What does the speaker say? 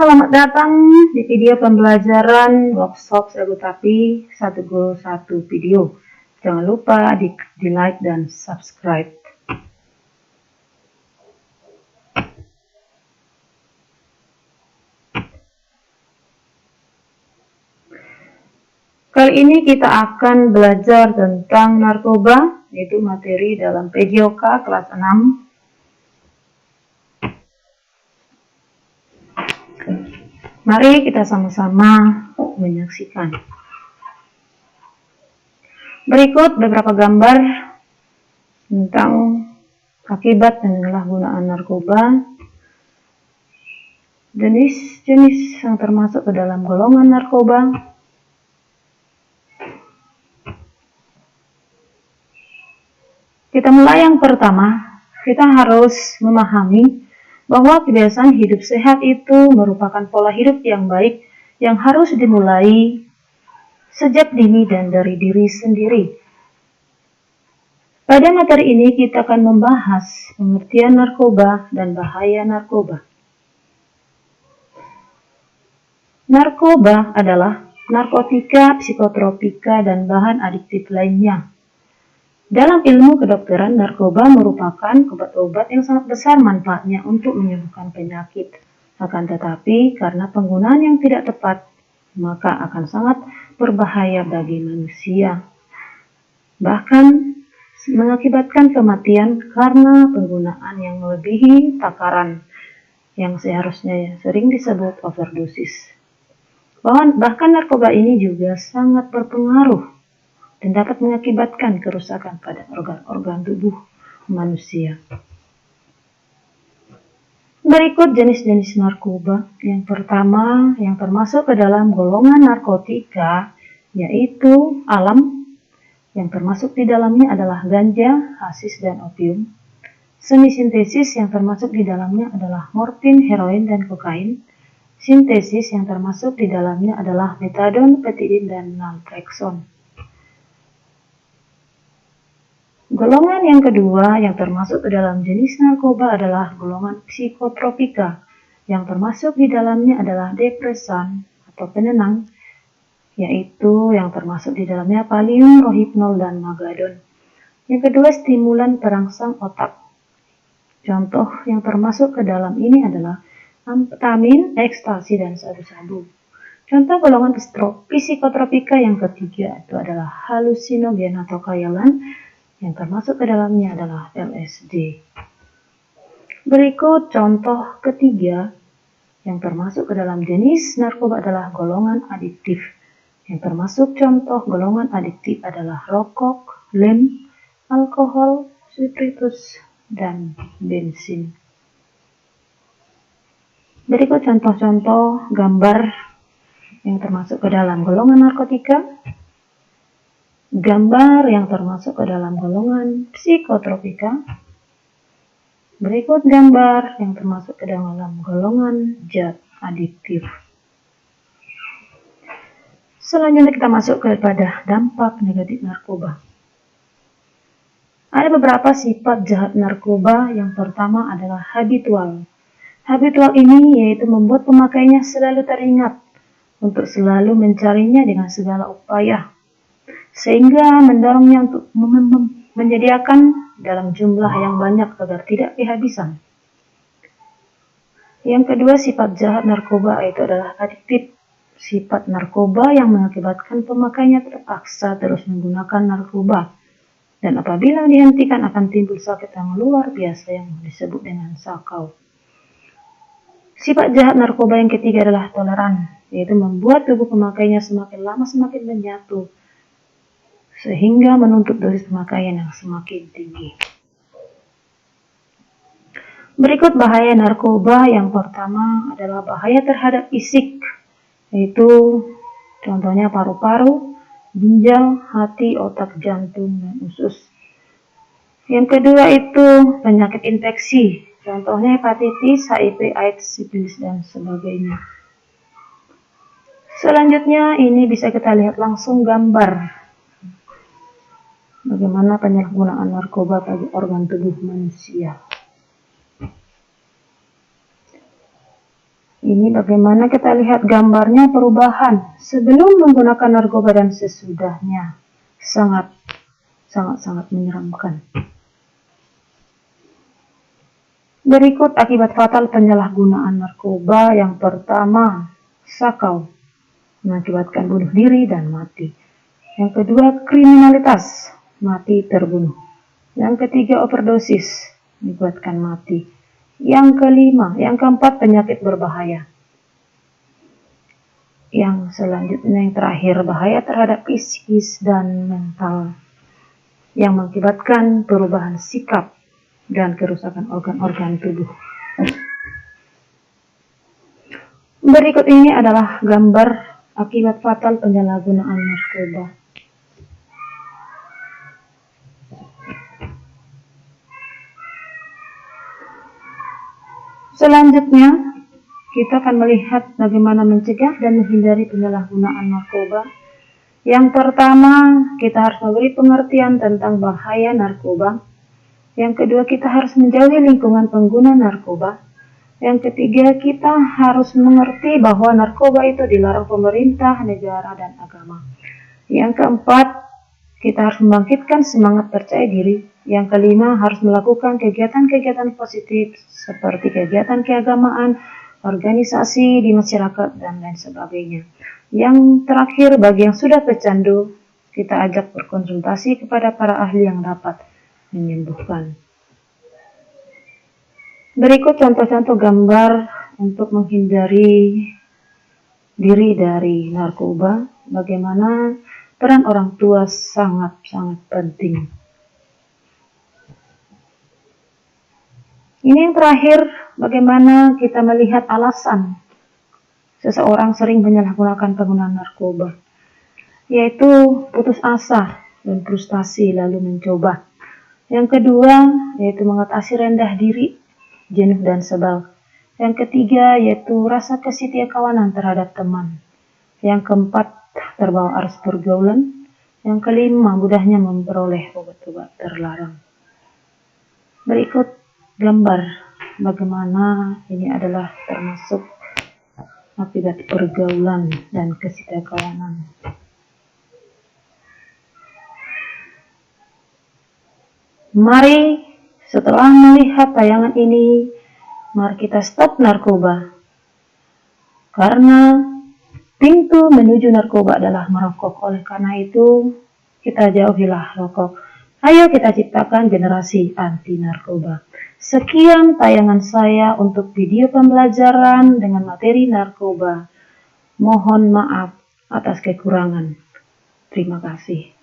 Selamat datang di video pembelajaran workshop Segutapi 1Go1 video. Jangan lupa di like dan subscribe. Kali ini kita akan belajar tentang narkoba, yaitu materi dalam PJOK kelas 6. Mari kita sama-sama menyaksikan. Berikut beberapa gambar tentang akibat penyalahgunaan narkoba, jenis-jenis yang termasuk ke dalam golongan narkoba, kita mulai yang pertama. Kita harus memahami bahwa kebiasaan hidup sehat itu merupakan pola hidup yang baik yang harus dimulai sejak dini dan dari diri sendiri. Pada materi ini kita akan membahas pengertian narkoba dan bahaya narkoba. Narkoba adalah narkotika, psikotropika, dan bahan adiktif lainnya. Dalam ilmu kedokteran, narkoba merupakan obat-obat yang sangat besar manfaatnya untuk menyembuhkan penyakit. Akan tetapi, karena penggunaan yang tidak tepat, maka akan sangat berbahaya bagi manusia. Bahkan, mengakibatkan kematian karena penggunaan yang melebihi takaran yang seharusnya sering disebut overdosis. Bahkan narkoba ini juga sangat berpengaruh dan dapat mengakibatkan kerusakan pada organ-organ tubuh manusia. Berikut jenis-jenis narkoba. Yang pertama, yang termasuk ke dalam golongan narkotika, yaitu alam. Yang termasuk di dalamnya adalah ganja, hasis, dan opium. Semi sintesis yang termasuk di dalamnya adalah morfin, heroin, dan kokain. Sintesis yang termasuk di dalamnya adalah metadon, petidin, dan naltrexone. Golongan yang kedua yang termasuk ke dalam jenis narkoba adalah golongan psikotropika. Yang termasuk di dalamnya adalah depresan atau penenang, yaitu yang termasuk di dalamnya valium, rohypnol, dan magadon. Yang kedua, stimulan perangsang otak. Contoh yang termasuk ke dalam ini adalah amfetamin, ekstasi, dan sabu-sabu. Contoh golongan psikotropika yang ketiga itu adalah halusinogen atau khayalan. Yang termasuk ke dalamnya adalah LSD. Berikut contoh ketiga yang termasuk ke dalam jenis narkoba adalah golongan adiktif. Yang termasuk contoh golongan adiktif adalah rokok, lem, alkohol, spiritus, dan bensin. Berikut contoh-contoh gambar yang termasuk ke dalam golongan narkotika. Gambar yang termasuk ke dalam golongan psikotropika. Berikut gambar yang termasuk ke dalam golongan zat adiktif. Selanjutnya kita masuk kepada dampak negatif narkoba. Ada beberapa sifat jahat narkoba. Yang pertama adalah habitual. Habitual ini yaitu membuat pemakainya selalu teringat untuk selalu mencarinya dengan segala upaya, sehingga mendorongnya untuk menyediakan dalam jumlah yang banyak agar tidak kehabisan. Yang kedua, sifat jahat narkoba itu adalah adiktif. Sifat narkoba yang mengakibatkan pemakainya terpaksa terus menggunakan narkoba, dan apabila dihentikan akan timbul sakit yang luar biasa yang disebut dengan sakau. Sifat jahat narkoba yang ketiga adalah toleran, yaitu membuat tubuh pemakainya semakin lama semakin menyatu, sehingga menuntut dosis pemakaian yang semakin tinggi. Berikut bahaya narkoba. Yang pertama adalah bahaya terhadap fisik, yaitu contohnya paru-paru, ginjal, hati, otak, jantung, dan usus. Yang kedua itu penyakit infeksi, contohnya hepatitis, HIV, AIDS, sifilis, dan sebagainya. Selanjutnya ini bisa kita lihat langsung gambar bagaimana penyalahgunaan narkoba bagi organ tubuh manusia. Ini bagaimana kita lihat gambarnya perubahan sebelum menggunakan narkoba dan sesudahnya. Sangat menyeramkan. Berikut akibat fatal penyalahgunaan narkoba. Yang pertama, sakau, mengakibatkan bunuh diri dan mati. Yang kedua, kriminalitas, mati terbunuh. Yang ketiga, overdosis, mengakibatkan mati. Yang keempat, penyakit berbahaya. Yang selanjutnya, yang terakhir, bahaya terhadap psikis dan mental, yang mengakibatkan perubahan sikap dan kerusakan organ-organ tubuh. Berikut ini adalah gambar akibat fatal penyalahgunaan narkoba. Selanjutnya, kita akan melihat bagaimana mencegah dan menghindari penyalahgunaan narkoba. Yang pertama, kita harus memberi pengertian tentang bahaya narkoba. Yang kedua, kita harus menjauhi lingkungan pengguna narkoba. Yang ketiga, kita harus mengerti bahwa narkoba itu dilarang pemerintah, negara, dan agama. Yang keempat, kita harus membangkitkan semangat percaya diri. Yang kelima, harus melakukan kegiatan-kegiatan positif seperti kegiatan keagamaan, organisasi di masyarakat, dan lain sebagainya. Yang terakhir, bagi yang sudah pecandu, kita ajak berkonsultasi kepada para ahli yang dapat menyembuhkan. Berikut contoh-contoh gambar untuk menghindari diri dari narkoba. Bagaimana peran orang tua sangat-sangat penting. Ini yang terakhir, bagaimana kita melihat alasan seseorang sering menyalahgunakan penggunaan narkoba, yaitu putus asa dan frustasi lalu mencoba. Yang kedua, yaitu mengatasi rendah diri, jenuh dan sebal. Yang ketiga, yaitu rasa kesetiakawanan terhadap teman. Yang keempat, terbawa arus pergaulan. Yang kelima, mudahnya memperoleh obat-obat terlarang. Berikut gambar bagaimana ini adalah termasuk akibat pergaulan dan kesetiakawanan. Mari setelah melihat tayangan ini, mari kita stop narkoba. Karena pintu menuju narkoba adalah merokok. Oleh karena itu, kita jauhilah rokok. Ayo kita ciptakan generasi anti narkoba. Sekian tayangan saya untuk video pembelajaran dengan materi narkoba. Mohon maaf atas kekurangan. Terima kasih.